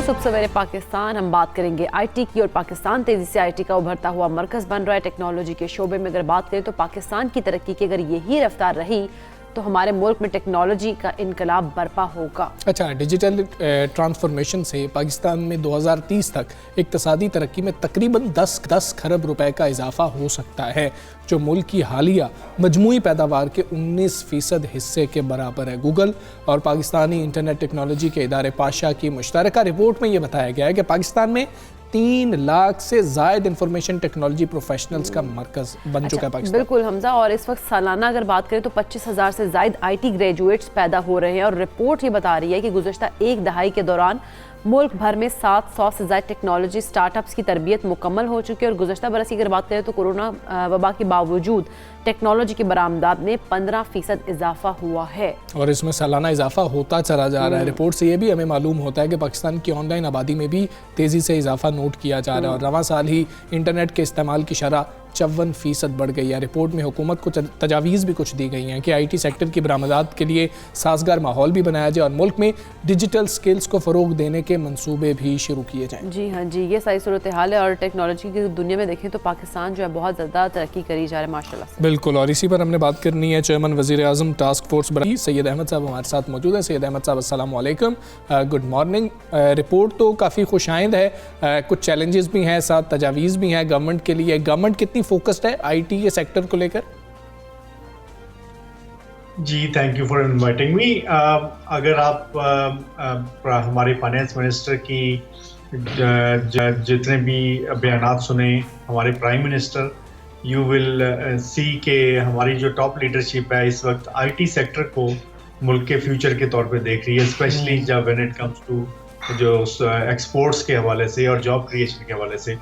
सुबह सवेरे पाकिस्तान हम बात करेंगे आईटी की और पाकिस्तान तेजी से आईटी का उभरता हुआ मरकज बन रहा है। टेक्नोलॉजी के शोबे में अगर बात करें तो पाकिस्तान की तरक्की की अगर यही रफ्तार रही तो हमारे मुल्क में टेक्नोलॉजी का इनकलाब बर्पा होगा। अच्छा, डिजिटल ट्रांसफॉर्मेशन से पाकिस्तान में 2030 तक इक्तिसादी तरक्की में तकरीबन 10 खरब रुपए का इजाफा हो सकता है, जो मुल्क की हालिया मजमूई पैदावार के 19% हिस्से के बराबर है। गूगल और पाकिस्तानी इंटरनेट टेक्नोलॉजी के इदारे पाशा की मुश्तरका रिपोर्ट में ये बताया गया है कि पाकिस्तान में 3 लाख से ज़ायद इंफॉर्मेशन टेक्नोलॉजी प्रोफेशनल्स का मरकज बन चुका है पाकिस्तान। बिल्कुल हमजा, और इस वक्त सालाना अगर बात करें तो 25,000 से ज़ायद आईटी ग्रेजुएट्स पैदा हो रहे हैं और रिपोर्ट ये बता रही है कि गुज़श्ता एक दहाई के दौरान मुल्क भर में 700 से ज़ायद टेक्नोलॉजी स्टार्टअप्स की तरबियत मुकम्मल हो चुकी है। और गुज़श्ता बरस की अगर बात करें तो कोरोना वबा के बावजूद टेक्नोलॉजी की बरामदात में 15% इजाफा हुआ है और इसमें सालाना इजाफा होता चला जा रहा है। रिपोर्ट से ये भी हमें मालूम होता है कि पाकिस्तान की ऑनलाइन आबादी में भी तेज़ी से इजाफा नोट किया जा रहा है और रवां साल ही इंटरनेट के इस्तेमाल की शरह 54% बढ़ गई है। रिपोर्ट में हुकूमत को तजावीज़ भी कुछ दी गई हैं कि आईटी सेक्टर की बरामदात के लिए साजगार माहौल भी बनाया जाए और मुल्क में डिजिटल स्किल्स को फ़रोग देने के मंसूबे भी शुरू किए जाएँ। जी हाँ जी, ये सारी सूरत हाल है और टेक्नोलॉजी की दुनिया में देखें तो पाकिस्तान जो है बहुत ज़्यादा तरक्की करी जा रहा है माशाल्लाह से। बिल्कुल, और इसी पर हमने बात करनी है। चेयरमैन वज़ीर आज़म टास्क फोर्स बराई सैयद अहमद साहब हमारे साथ मौजूद हैं। सैयद अहमद साहब अस्सलाम वालेकुम, गुड मॉर्निंग। रिपोर्ट तो काफ़ी खुशाइंद है, कुछ चैलेंजेस भी हैं, साथ तजावीज़ भी हैं गवर्नमेंट के लिए। गवर्नमेंट कितनी फोकस्ड है आईटी के सेक्टर को लेकर? जी, thank you for inviting me. अगर आप हमारे फाइनेंस मिनिस्टर की जितने भी बयानात सुने हमारे prime minister, you will see के हमारी जो टॉप लीडरशिप है इस वक्त आईटी सेक्टर को मुल्क के फ्यूचर के तौर पे देख रही है, स्पेशली जब व्हेन इट कम्स टू जो एक्सपोर्ट्स के हवाले से और जॉब क्रिएशन के हवाले से।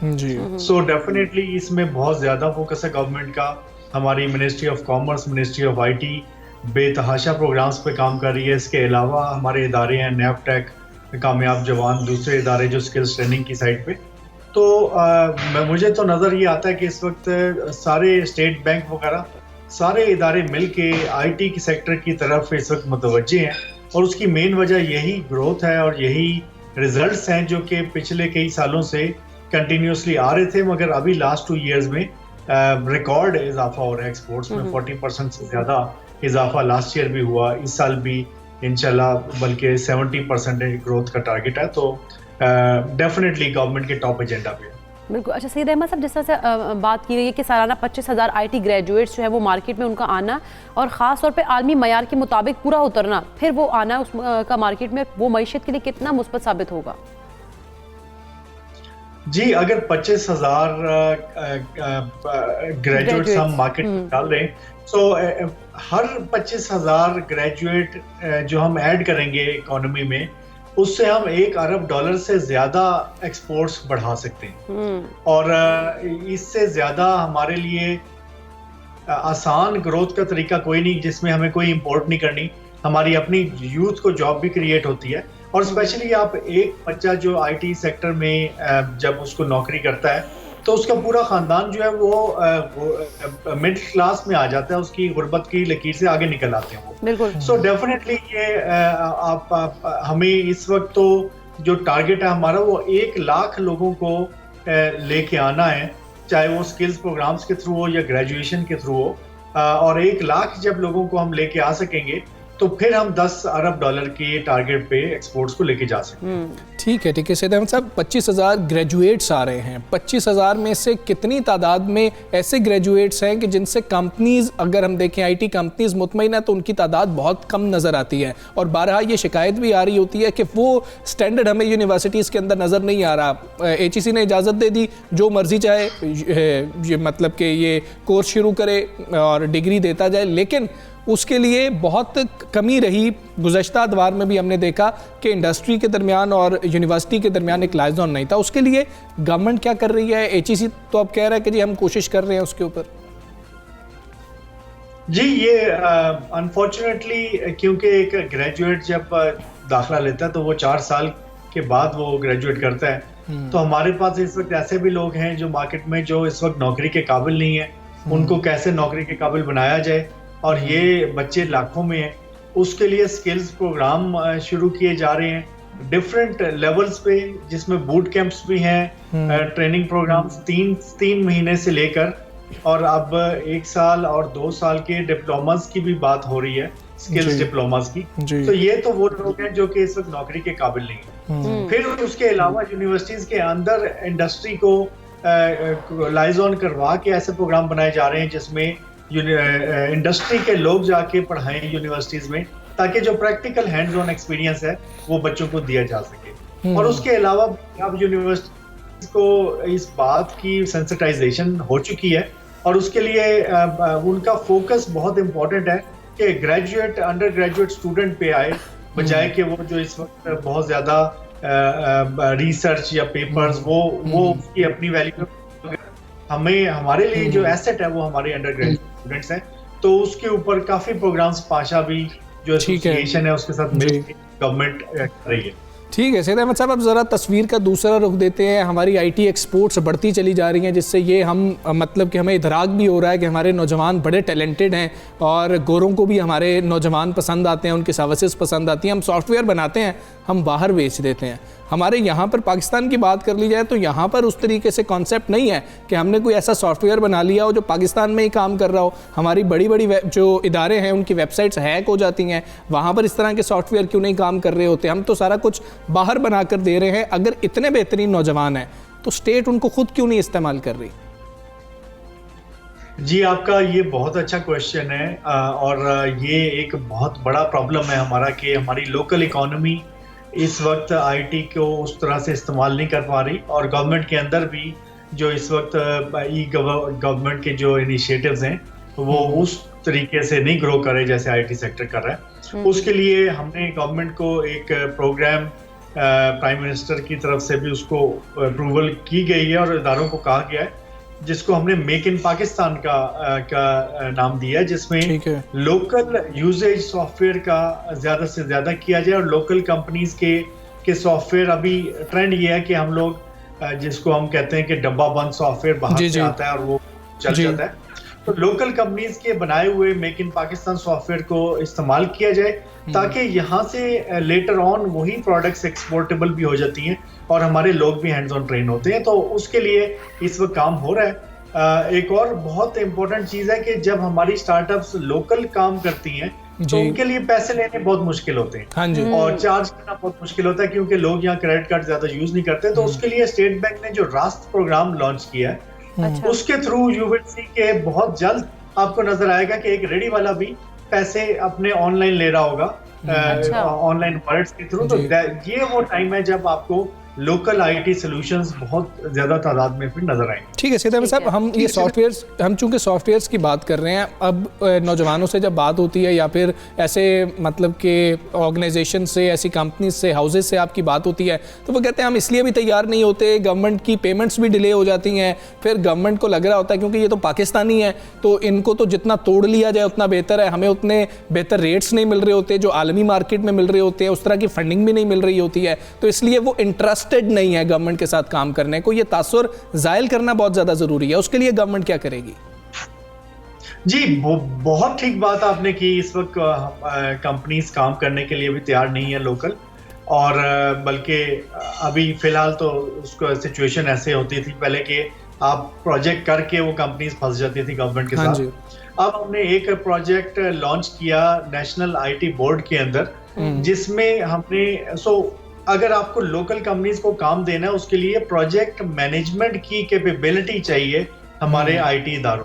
सो डेफिनेटली इसमें बहुत ज़्यादा फोकस है गवर्नमेंट का। हमारी ministry of commerce, ministry of IT बेतहाशा प्रोग्राम्स पे काम कर रही है। इसके अलावा हमारे इदारे हैं नैपटेक, कामयाब जवान, दूसरे इदारे जो स्किल्स ट्रेनिंग की साइड पे। तो मुझे तो नज़र ये आता है कि इस वक्त सारे स्टेट बैंक वगैरह सारे इदारे मिल के आईटी की सेक्टर की तरफ इस वक्त मुतवज्जे हैं और उसकी मेन वजह यही ग्रोथ है और यही रिजल्ट्स हैं जो कि पिछले कई सालों से कंटिन्यूसली आ रहे थे, मगर अभी लास्ट 2 ईयर्स में रिकॉर्ड इजाफा हो रहा है एक्सपोर्ट्स में। 40% से ज़्यादा इजाफा लास्ट ईयर भी हुआ, इस साल भी इंशाल्लाह बल्कि 70% ग्रोथ का टारगेट है। तो डेफिनेटली गवर्नमेंट के टॉप एजेंडा पे है। बिल्कुल। अच्छा सैयद अहमद साहब, जिस तरह से बात की गई है कि सालाना 25,000 आईटी ग्रेजुएट्स जो है वो मार्केट में उनका आना और ख़ास तौर पे आलमी मयार के मुताबिक पूरा उतरना, फिर वो आना उसका मार्केट में वो मईशत के लिए कितना मुस्बत साबित होगा? जी, अगर 25,000 ग्रेजुएट्स हम मार्केट में डाल रहे हैं तो हर 25,000 ग्रेजुएट जो हम ऐड करेंगे इकोनॉमी में, उससे हम $1 अरब से ज्यादा एक्सपोर्ट्स बढ़ा सकते हैं। और इससे ज्यादा हमारे लिए आसान ग्रोथ का तरीका कोई नहीं, जिसमें हमें कोई इंपोर्ट नहीं करनी। हमारी अपनी यूथ को जॉब भी क्रिएट होती है और स्पेशली आप एक बच्चा जो आईटी सेक्टर में जब उसको नौकरी करता है तो उसका पूरा खानदान जो है वो मिडिल क्लास में आ जाता है, उसकी गुर्बत की लकीर से आगे निकल आते हैं वो। बिल्कुल। सो डेफिनेटली ये हमें इस वक्त तो जो टारगेट है हमारा वो 1 लाख लोगों को लेके आना है, चाहे वो स्किल्स प्रोग्राम्स के थ्रू हो या ग्रेजुएशन के थ्रू हो। और 1 लाख जब लोगों को हम लेके आ सकेंगे तो फिर हम $10 अरब के टारगेट पे एक्सपोर्ट्स को लेके जा सकते हैं। ठीक है सैयद अहमद साहब, 25,000 ग्रेजुएट्स आ रहे हैं। 25,000 में से कितनी तादाद में ऐसे ग्रेजुएट्स हैं कि जिनसे कंपनीज, अगर हम देखें आईटी कंपनीज मुतमईन है तो उनकी तादाद बहुत कम नज़र आती है और बारहा ये शिकायत भी आ रही होती है कि वो स्टैंडर्ड हमें यूनिवर्सिटीज़ के अंदर नज़र नहीं आ रहा। HEC ने इजाज़त दे दी, जो मर्जी चाहे मतलब कि ये कोर्स शुरू करे और डिग्री देता जाए, लेकिन उसके लिए बहुत कमी रही। गुज़श्ता अदवार में भी हमने देखा कि इंडस्ट्री के दरमियान और यूनिवर्सिटी के दरमियान एक लाइजॉन नहीं था। उसके लिए गवर्नमेंट क्या कर रही है? HEC तो अब कह रहा है कि जी हम कोशिश कर रहे हैं उसके ऊपर। जी, ये अनफॉर्चुनेटली क्योंकि एक ग्रेजुएट जब दाखिला लेता है तो वो 4 साल के बाद वो ग्रेजुएट करता है। तो हमारे पास इस वक्त ऐसे भी लोग हैं जो मार्केट में जो इस वक्त नौकरी के काबिल नहीं है, उनको कैसे नौकरी के काबिल बनाया जाए, और ये बच्चे लाखों में हैं। उसके लिए स्किल्स प्रोग्राम शुरू किए जा रहे हैं डिफरेंट लेवल्स पे, जिसमें बूट कैंप्स भी हैं, ट्रेनिंग प्रोग्राम्स 3 महीने से लेकर, और अब 1 साल और 2 साल के डिप्लोमास की भी बात हो रही है, स्किल्स डिप्लोमास की। तो ये तो वो लोग हैं जो कि इस वक्त नौकरी के काबिल नहीं है। फिर उसके अलावा यूनिवर्सिटीज के अंदर इंडस्ट्री को लाइज ऑन करवा के ऐसे प्रोग्राम बनाए जा रहे हैं जिसमें इंडस्ट्री के लोग जाके पढ़ाएं यूनिवर्सिटीज में, ताकि जो प्रैक्टिकल हैंड्स ऑन एक्सपीरियंस है वो बच्चों को दिया जा सके। और उसके अलावा अब यूनिवर्सिटीज को इस बात की सेंसिटाइजेशन हो चुकी है, और उसके लिए उनका फोकस बहुत इंपॉर्टेंट है कि ग्रेजुएट अंडर ग्रेजुएट स्टूडेंट पे आए, बजाय कि वो जो इस वक्त बहुत ज्यादा रिसर्च या पेपर्स वो उसकी अपनी वैल्यू, हमें हमारे लिए जो एसेट है वो हमारे अंडर ग्रेजुएट स्टूडेंट्स हैं। तो उसके ऊपर काफी प्रोग्राम्स पाशा भी जो एसोसिएशन है उसके साथ मिलकर गवर्नमेंट कर रही है। ठीक है सैयद अहमद साहब, अब ज़रा तस्वीर का दूसरा रुख देते हैं। हमारी आईटी एक्सपोर्ट्स बढ़ती चली जा रही हैं, जिससे ये हम मतलब कि हमें इदराक भी हो रहा है कि हमारे नौजवान बड़े टैलेंटेड हैं और गोरों को भी हमारे नौजवान पसंद आते हैं, उनकी सर्विसेज पसंद आती हैं। हम सॉफ्टवेयर बनाते हैं, हम बाहर बेच देते हैं। हमारे यहाँ पर पाकिस्तान की बात कर ली जाए तो यहाँ पर उस तरीके से कॉन्सेप्ट नहीं है कि हमने कोई ऐसा सॉफ्टवेयर बना लिया हो जो पाकिस्तान में ही काम कर रहा हो। हमारी बड़ी बड़ी जो इदारे हैं उनकी वेबसाइट्स हैक हो जाती हैं, वहाँ पर इस तरह के सॉफ्टवेयर क्यों नहीं काम कर रहे होते? हम तो सारा कुछ बाहर बना कर दे रहे हैं। अगर इतने बेहतरीन नौजवान हैं तो स्टेट उनको खुद क्यों नहीं इस्तेमाल कर रही? जी, आपका ये बहुत अच्छा क्वेश्चन है, और ये एक बहुत बड़ा प्रॉब्लम है हमारा कि हमारी लोकल इकोनॉमी इस वक्त आईटी को उस तरह से इस्तेमाल नहीं कर पा रही, और गवर्नमेंट के अंदर भी जो इस वक्त गवर्नमेंट के जो इनिशिएटिव्स हैं वो उस तरीके से नहीं ग्रो करे जैसे आईटी सेक्टर कर रहा है। उसके लिए हमने गवर्नमेंट को एक प्रोग्राम प्राइम मिनिस्टर की तरफ से भी उसको अप्रूवल की गई है और इदारों को कहा गया है, जिसको हमने मेक इन पाकिस्तान का नाम दिया है, जिसमें लोकल यूजेज सॉफ्टवेयर का ज्यादा से ज्यादा किया जाए और लोकल कंपनीज के सॉफ्टवेयर। अभी ट्रेंड ये है कि हम लोग जिसको हम कहते हैं कि डब्बा बंद सॉफ्टवेयर बाहर से आता है और वो चल जाता है, तो लोकल कंपनीज के बनाए हुए मेक इन पाकिस्तान सॉफ्टवेयर को इस्तेमाल किया जाए, ताकि यहाँ से लेटर ऑन वही प्रोडक्ट्स एक्सपोर्टेबल भी हो जाती हैं और हमारे लोग भी हैंड्स ऑन ट्रेन होते हैं। तो उसके लिए इस वक्त काम हो रहा है। एक और बहुत इंपॉर्टेंट चीज है कि जब हमारी स्टार्टअप्स लोकल काम करती हैं तो उनके लिए पैसे लेने बहुत मुश्किल होते हैं। हाँ जी। और चार्ज करना बहुत मुश्किल होता है, क्योंकि लोग यहाँ क्रेडिट कार्ड ज्यादा यूज नहीं करते। तो उसके लिए स्टेट बैंक ने जो रास्त प्रोग्राम लॉन्च किया है, उसके थ्रू यू विल सी के बहुत जल्द आपको नजर आएगा कि एक रेडी वाला भी पैसे अपने ऑनलाइन ले रहा होगा, ऑनलाइन वॉलेट्स के थ्रू। तो ये वो टाइम है जब आपको लोकल आईटी सॉल्यूशंस बहुत ज्यादा तादाद में फिर नजर आएंगे। ठीक है सैयद अहमद साहब, हम ये सॉफ्टवेयर्स, हम चूंकि सॉफ्टवेयर्स की बात कर रहे हैं, अब नौजवानों से जब बात होती है या फिर ऐसे मतलब कि ऑर्गेनाइजेशन से, ऐसी कंपनी से, हाउसेज से आपकी बात होती है, तो वो कहते हैं हम इसलिए भी तैयार नहीं होते, गवर्नमेंट की पेमेंट्स भी डिले हो जाती हैं। फिर गवर्नमेंट को लग रहा होता है क्योंकि ये तो पाकिस्तानी है तो इनको तो जितना तोड़ लिया जाए उतना बेहतर है, हमें उतने बेहतर रेट्स नहीं मिल रहे होते जो आलमी मार्केट में मिल रहे होते हैं, उस तरह की फंडिंग भी नहीं मिल रही होती है, तो इसलिए वो इंटरेस्टेड नहीं है गवर्नमेंट के साथ काम करने को। ये तासुर जायल करना बहुत ज्यादा जरूरी है, उसके लिए गवर्नमेंट क्या करेगी? जी, बहुत ठीक बात आपने की। इस वक्त कंपनीज काम करने के लिए भी तैयार नहीं है लोकल, और बल्कि अभी फिलहाल तो उसको सिचुएशन ऐसे होती थी पहले कि आप प्रोजेक्ट करके वो कंपनीज फंस जाती थी गवर्नमेंट के साथ। अब हमने एक प्रोजेक्ट लॉन्च किया नेशनल आईटी बोर्ड के अंदर, जिसमें हमने अगर आपको लोकल कंपनीज को काम देना है, उसके लिए प्रोजेक्ट मैनेजमेंट की कैपेबिलिटी चाहिए हमारे आईटी इदारों,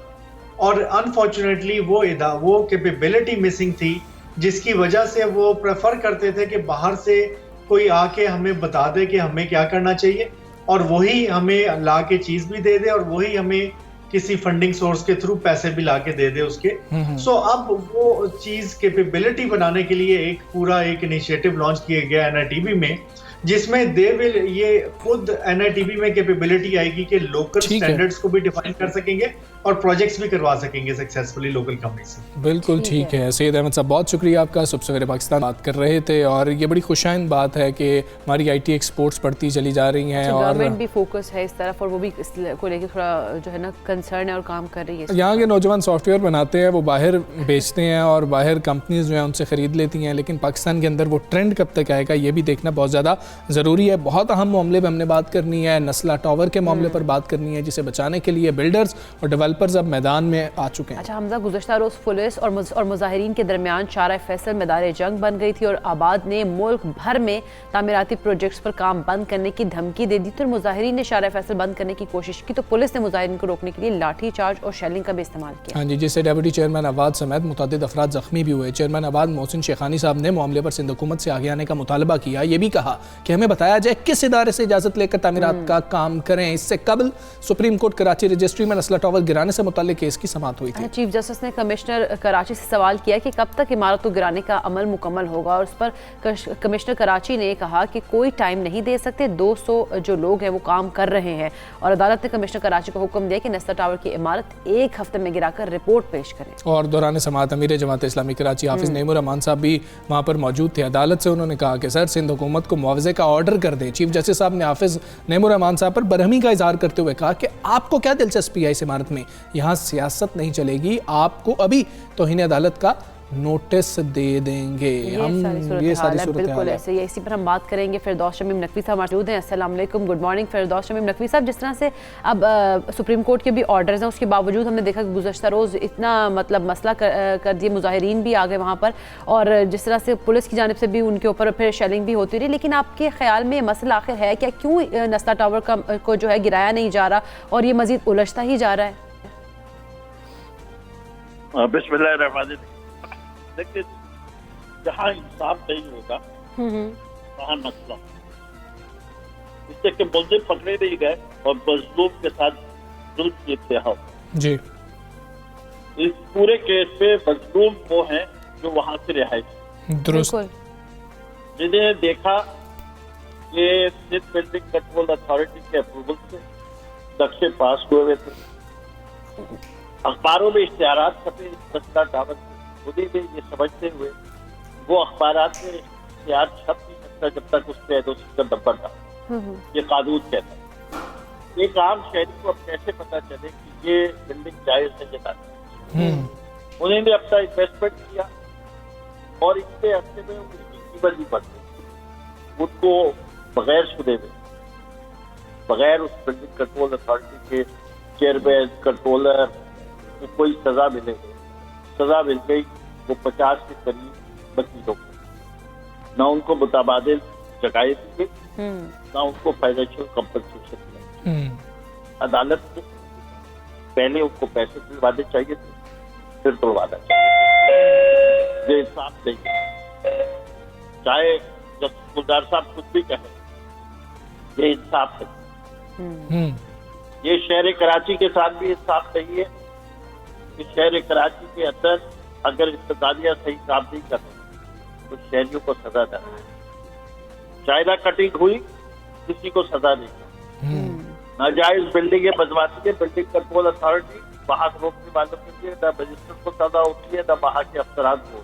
और अनफॉर्चुनेटली वो कैपेबिलिटी मिसिंग थी, जिसकी वजह से वो प्रेफर करते थे कि बाहर से कोई आके हमें बता दे कि हमें क्या करना चाहिए, और वही हमें ला के चीज भी दे दे, और वही हमें किसी फंडिंग सोर्स के थ्रू पैसे भी लाके दे दे उसके। अब वो चीज कैपेबिलिटी बनाने के लिए एक पूरा इनिशिएटिव लॉन्च किया गया NITB में, जिसमें दे विल ये खुद NITB में कैपेबिलिटी आएगी कि लोकल ठीक है। स्टैंडर्ड्स को भी डिफाइन कर सकेंगे और प्रोजेक्ट्स भी करवा सकेंगे सक्सेसफुली लोकल कंपनी से। बिल्कुल ठीक है। सैयद अहमद साहब, बहुत शुक्रिया आपका। सुबह सवेरे पाकिस्तान बात कर रहे थे और ये बड़ी खुशाइन बात है कि हमारी IT एक्सपोर्ट्स बढ़ती चली जा रही हैं और गवर्नमेंट भी फोकस है इस तरफ और वो भी इस को लेकर थोड़ा जो है ना कंसर्न है और काम कर रही है। यहाँ के नौजवान सॉफ्टवेयर बनाते हैं, वो बाहर बेचते हैं और बाहर कंपनीज जो है उनसे ख़रीद लेती हैं, लेकिन पाकिस्तान के अंदर वो ट्रेंड कब तक आएगा ये भी देखना बहुत ज़्यादा ज़रूरी है। बहुत अहम मामले पर हमने बात करनी है, नस्ला टावर के मामले पर बात करनी है, जिसे बचाने के लिए बिल्डर्स और डेवलपर्स अब मैदान में आ चुके हैं। अच्छा हमजा, गुज़श्ता रोज़ पुलिस और मुजाहिरीन के दरमियान शारा फैसल मैदान जंग बन गई थी और आबाद ने मुल्क भर में तामीराती प्रोजेक्ट्स पर काम बंद करने की धमकी दे दी थी और मुजाहिरीन ने शारा फैसल बंद करने की कोशिश की तो पुलिस ने मुजाहिरीन को रोकने के लिए लाठी चार्ज और शेलिंग का भी इस्तेमाल किया। हाँ जी, जिससे डेप्यूटी चेयरमैन आबाद समेत मुतअद्दिद अफराद जख्मी भी हुए। चेयरमैन आबाद मोहसिन शेखानी साहब ने मामले पर सिंध हुकूमत से आगे आने का मुतालबा किया। ये भी कहा कि हमें बताया जाए किस इदारे से इजाज़त लेकर तामीरात का काम करें। इससे कबल सुप्रीम कोर्ट कराची रजिस्ट्री में नस्ला टावर गिराने से मुताल्लिक केस की समाअत हुई थी। चीफ जस्टिस ने कमिश्नर कराची से सवाल किया कि कब तक इमारत को गिराने का अमल मुकम्मल होगा और उस पर कमिश्नर कराची ने कहा कि कोई टाइम नहीं दे सकते, 200 जो लोग हैं वो काम कर रहे हैं और अदालत ने कमिश्नर कराची को हुक्म दिया कि नस्ला टावर की इमारत 1 हफ्ते में गिराकर रिपोर्ट पेश करें। और दौरान समाअत अमीर जमात इस्लामी कराची हाफिज नईमुर रहमान साहब भी वहाँ पर मौजूद थे। अदालत से उन्होंने कहा कि सर सिंध हुकूमत को मुआवजे का ऑर्डर कर दें। चीफ जस्टिस साहब ने हाफिज नईमुर रहमान साहब पर बरहमी का इजहार करते हुए कहा कि आपको क्या दिलचस्पी है इस इमारत में, यहाँ सियासत नहीं चलेगी, आपको अभी तौहीन अदालत का नोटिस दे देंगे। हम ये सारी सूरत बिल्कुल ऐसे ही, इसी पर हम बात करेंगे। फिरदौस शमीम नकवी साहब मौजूद हैं। अस्सलाम वालेकुम, गुड मॉर्निंग फिरदौस शमीम नकवी साहब। जिस तरह से अब सुप्रीम कोर्ट के भी ऑर्डर्स हैं, उसके बावजूद हमने देखा कि गुज़श्ता रोज़ इतना मतलब मसला कर दिए, मुजाहिरीन भी आ गए वहाँ पर और जिस तरह से पुलिस की जानिब से भी उनके ऊपर फिर शेलिंग भी होती रही। लेकिन आपके ख्याल में मसला आखिर है क्या, क्यों नस्ला टावर को जो है गिराया नहीं जा रहा और ये मजीद उलझता ही जा रहा है? बिस्मिल्लाहिर्रहमानिर्रहीम। देखिए, जहाँ इंसाफ नहीं होगा वहाँ मसला, इससे कि मुल्जिम पकड़े नहीं गए और मजलूम के साथ जुल्म की इंतहा हो। जी, इस पूरे केस पे मजलूम वो हैं जो वहाँ से रिहायश दुरुस्त, जिन्हें देखा कि सिंध बिल्डिंग कंट्रोल अथॉरिटी के अप्रूवल से नक्शे पास हुए हुए थे, अखबारों में इश्तिहारात छपे नस्ला टावर उन्हीं में ये समझते हुए वो अखबारात में इश्तिहार छप नहीं सकता जब तक उस पर NOC का नंबर था। ये कानून कहता है। एक आम शहरी को अब कैसे पता चले कि ये बिल्डिंग जायज है या नहीं? उन्होंने अपना इन्वेस्टमेंट किया और इतने अर्से में उसकी कीमत भी बढ़ गई। उनको बगैर सुने में, बगैर उस बिल्डिंग कंट्रोल अथॉरिटी के चेयरमैन कंट्रोलर को कोई सजा मिलेगी, सजा मिल गई वो 50 के करीब वकीलों को। ना उनको मुताबादिल जगाए दी गई, ना उनको फाइनेंशियल कंपनसेशन दिया। अदालत ने पहले उनको पैसे दिलवाने चाहिए थे, फिर तोड़वाना चाहिए। ये इंसाफ नहीं है। चाहे जस्टिस गुलजार साहब कुछ भी कहें, ये इंसाफ नहीं। ये शहर कराची के साथ भी इंसाफ नहीं है। इस शहर कराची के अंदर अगर इंतजामिया सही काम नहीं कर रही तो शहरियों को सजा देना। चाइना कटिंग हुई, किसी को सजा नहीं। नाजायज बिल्डिंग बनवाती है बिल्डिंग कंट्रोल अथॉरिटी, वहां से रोकने वालों के लिए न मजिस्ट्रेट को सजा होती है, न वहां के अफसरान को।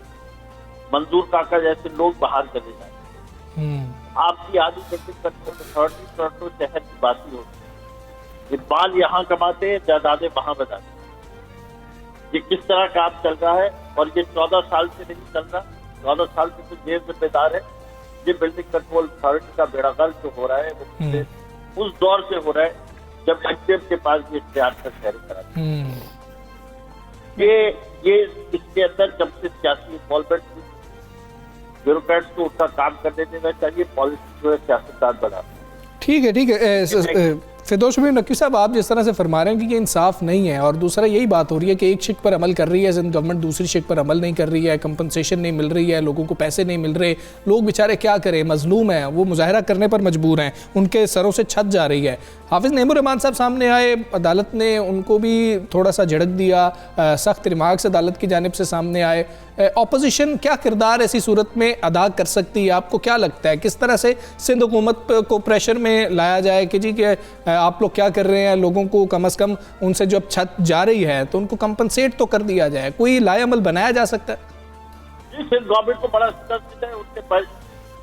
मंजूर काका जैसे लोग बाहर चले जाए। आपकी आधी बिल्डिंग कंट्रोल अथॉरिटी टोरंटो शहर की बात ही होती है। इकबाल यहाँ कमाते हैं, जायदादें वहां बनाते हैं। ये किस तरह काम चल रहा है और ये 14 साल से नहीं चल रहा। 14 साल से तो ये जिम्मेदार है। ये बिल्डिंग कंट्रोल अथॉरिटी का बेड़ागर्क जो हो रहा है वो उस दौर से हो रहा है जब एक्टिव के पास ये इख्तियार का शहर करा। ये इसके अंदर जब से सियासी इन्वॉल्वमेंट हुई, ब्यूरोक्रेट्स को उसका काम करने देना चाहिए, पॉलिसी जो है सियासतदान बना। ठीक है फिरदौस शमीम नकवी साहब, आप जिस तरह से फरमा रहे हैं कि ये इंसाफ नहीं है, और दूसरा यही बात हो रही है कि एक शिक पर अमल कर रही है सिंध गवर्नमेंट, दूसरी शिक पर अमल नहीं कर रही है, कंपनसेशन नहीं मिल रही है, लोगों को पैसे नहीं मिल रहे, लोग बेचारे क्या करें, मजलूम हैं, वो मुजाहरा करने पर मजबूर हैं, उनके सरों से छत जा रही है। हाफिज़ नईमुर रहमान साहब सामने आए, अदालत ने उनको भी थोड़ा सा झड़क दिया, सख्त रिमार्क्स अदालत की जानिब से सामने आए। ऑपोजिशन क्या किरदार ऐसी सूरत में अदा कर सकती है? आपको क्या लगता है किस तरह से सिंध हुकूमत को प्रेशर में लाया जाए कि जी कि आप लोग क्या कर रहे हैं, लोगों को कम अज़ कम उनसे जो अब छत जा रही है तो उनको कंपनसेट तो कर दिया जाए, कोई लाएअमल बनाया जा सकता है? जी, सिंध गवर्नमेंट को बड़ा स्ट्रेस है, उनके पास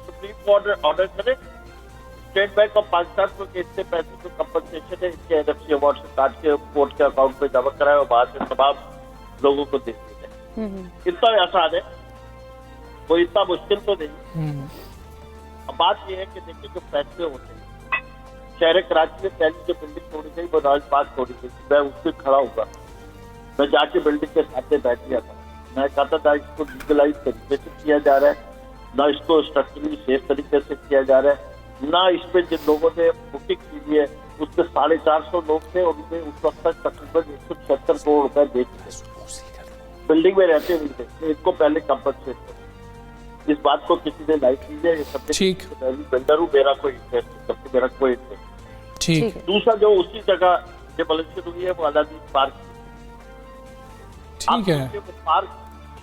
सुप्रीम कोर्ट ऑर्डर करे, स्टेट बैंक ऑफ पाकिस्तान को इतने पैसे जो कंपनसेशन है इसके NFC अवार्ड से काट के कोर्ट के अकाउंट में जमा कराए और बाद में तमाम लोगों को दे दिया जाए। इतना आसान है, कोई इतना मुश्किल तो नहीं। अब बात यह है कि देखिए जो फैसले होते हैं, शहर कराची में पहली जो बिल्डिंग तोड़ी गई वो राज पार्क तोड़ी गई, मैं उससे खड़ा हुआ, मैं जाके बिल्डिंग के सामने बैठ गया था, मैं कहता था इसको लीगलाइज तरीके से किया जा रहा है, ना इसको स्ट्रक्चरली सेफ तरीके से किया जा रहा है, ना इस पे जिन लोगों ने बुकिंग की है उसके 450 लोग थे, उनमें उस वक्त तक तकरीबन 176 करोड़ रुपए दे चुके, बिल्डिंग में रहते हुए थे, इनको पहले कंपनसेट करो। इस बात को किसी ने लाइक कीजिए, ये सब बिल्डर हूँ, मेरा कोई इंटरेस्ट नहीं, मेरा कोई इंटरेस्ट। ठीक। दूसरा जो उसी जगह डिमोलिशन हुई है वो अलादीन पार्क, ठीक है, पार्क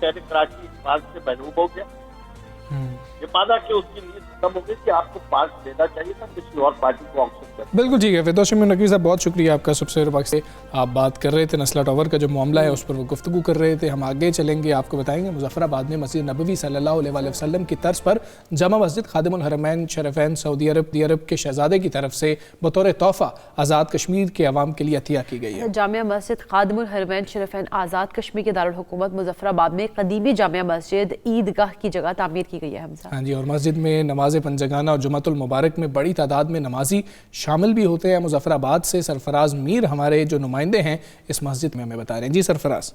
शहर कराची पार्क से महरूम हो गया। ये माना कि उसकी नीड खत्म हो गई कि आपको पार्क देना चाहिए था किसी और पार्टी को ऑप्शन कर। बिल्कुल ठीक है। फिरदौस शमीम नकवी साहब, बहुत शुक्रिया आपका। सबसे वक्त से आप बात कर रहे थे नस्ला टावर का जो मामला है उस पर वो गुफ्तगू कर रहे थे। हम आगे चलेंगे, आपको बताएंगे मुजफ्फराबाद में मस्जिद नबवी सल्लल्लाहु अलैहि वसल्लम की तर्ज पर जामा मस्जिद खादिमुल हरमैन शरीफैन सऊदी अरब के शहजादे की तरफ से बतौर तोहफा आज़ाद कश्मीर के अवाम के लिए अतिया की गई है। जामिया मस्जिद खादिमुल हरमैन शरीफैन आज़ाद कश्मीर के दारुल हुकूमत मुजफ्फराबाद में कदीमी जामिया मस्जिद ईदगाह की जगह तामीर की गई है। हाँ जी, और मस्जिद में नमाज पंजगाना और जुमातुल मुबारक में बड़ी तादाद में नमाजी शामिल भी होते हैं। मुजफ्फराबाद से सरफराज मीर हमारे जो नुमाइंदे हैं इस मस्जिद में हमें बता रहे हैं। जी सरफराज।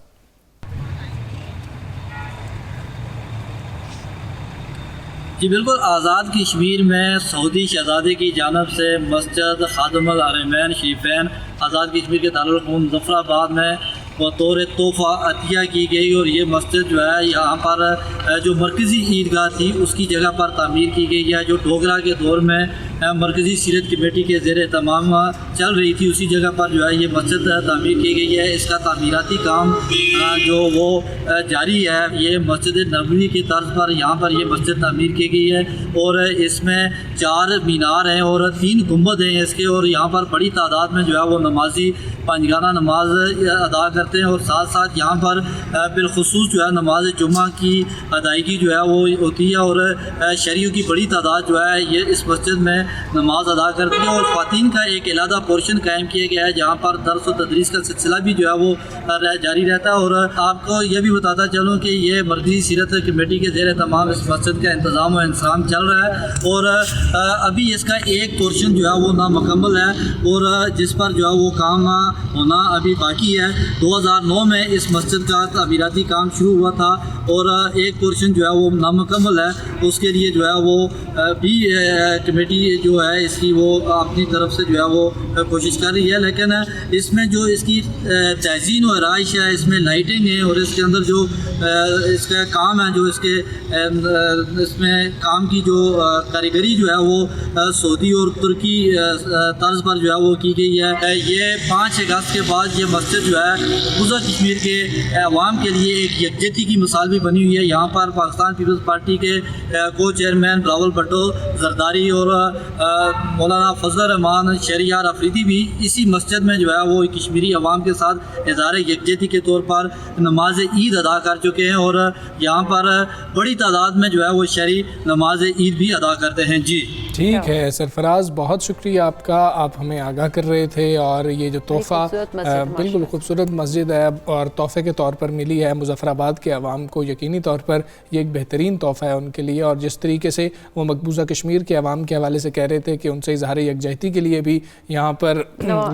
जी बिल्कुल, आज़ाद कश्मीर में सऊदी शहजादे की जानब से मस्जिद खादिमुल हरमैन शरीफैन आज़ाद कश्मीर के दारुल हुकूमत मुजफ्फराबाद में बतौर तोहफ़ा अतिया की गई और ये मस्जिद जो है यहाँ पर जो मरकज़ी ईदगाह थी उसकी जगह पर तामीर की गई है। जो डोगरा के दौर में मरकज़ी सीरत कमेटी के ज़ेर तमाम चल रही थी उसी जगह पर जो है ये मस्जिद तामीर की गई है। इसका तामीराती काम जो वो जारी है। ये मस्जिद नबवी की तर्ज पर यहाँ पर ये मस्जिद तामीर की गई है और इसमें 4 मीनार हैं और 3 गुंबद हैं इसके, और यहाँ पर बड़ी तादाद में जो है वो नमाजी पंजगाना नमाज अदा करते हैं और साथ साथ यहाँ पर बिलखुसूस जो है नमाज जुम्मा की अदायगी जो है वो होती है और शहरियों की बड़ी तादाद जो है ये इस मस्जिद में नमाज अदा करती है। और ख़वातीन का एक अलहदा पोर्शन कायम किया गया है जहाँ पर दर्स व तदरीस का सिलसिला भी जो है वो जारी रहता है। और आपको ये भी बताता चलूँ कि ये मरकज़ी सीरत कमेटी के ज़ेर तमाम इस मस्जिद का इंतज़ाम व इंतज़ाम चल रहा है और अभी इसका एक पोर्शन जो है वो नामुकम्मल है और जिस पर जो है वो काम होना अभी बाकी है। 2009 में इस मस्जिद का तामीराती काम शुरू हुआ था और एक पोर्शन जो है वो नामुकम्मल है, उसके लिए जो है वो भी कमेटी जो है इसकी वो अपनी तरफ से जो है वो कोशिश कर रही है। लेकिन इसमें जो इसकी तज़ीन और आराइश है, इसमें लाइटिंग है और इसके अंदर जो इसका काम है, जो इसके इसमें काम की जो कारीगरी जो है वो सऊदी और तुर्की तर्ज पर जो है वो की गई है। ये 5 अगस्त के बाद ये मस्जिद जो है मकबूजा कश्मीर के अवाम के लिए एक यकजहती की मिसाल भी बनी हुई है। यहाँ पर पाकिस्तान पीपल्स पार्टी के को चेयरमैन बिलावल भुट्टो जरदारी और मौलाना फजल रहमान शहरियार अफरीदी भी इसी मस्जिद में जो है वो कश्मीरी अवाम के साथ इज़हार यकजहती के तौर पर नमाज ईद अदा कर चुके हैं और यहाँ पर बड़ी तादाद में जो है वो शहरी नमाज ईद भी अदा करते हैं। जी ठीक है सरफराज, बहुत शुक्रिया आपका, आप हमें आगाह कर रहे थे। और ये जो तोहफ़ा बिल्कुल खूबसूरत मस्जिद है और तोहफ़े के तौर पर मिली है मुजफ्फराबाद के अवाम को, यकीनी तौर पर ये एक बेहतरीन तोहफ़ा है उनके लिए। और जिस तरीके से वो मकबूजा कश्मीर के अवाम के हवाले से कह रहे थे कि उनसे इज़हार यकजहती के लिए भी यहाँ पर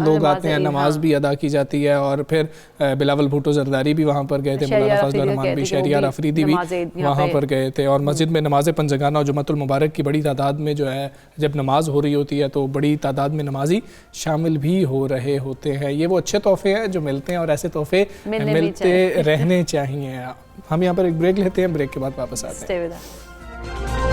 लोग आते हैं, नमाज भी अदा की जाती है। और फिर बिलावल भुट्टो जरदारी भी वहाँ पर गए थे, मौलाना फजल रहमान भी, शहरियार अफरीदी भी वहाँ पर गए थे। और मस्जिद में नमाज पंजगाना और जुमातुल मुबारक की बड़ी तादाद में जो है जब नमाज हो रही होती है तो बड़ी तादाद में नमाजी शामिल भी हो रहे होते हैं। ये वो अच्छे तोहफे हैं जो मिलते हैं और ऐसे तोहफे मिलते रहने चाहिए। हम यहाँ पर एक ब्रेक लेते हैं, ब्रेक के बाद वापस आते हैं। Stay with us.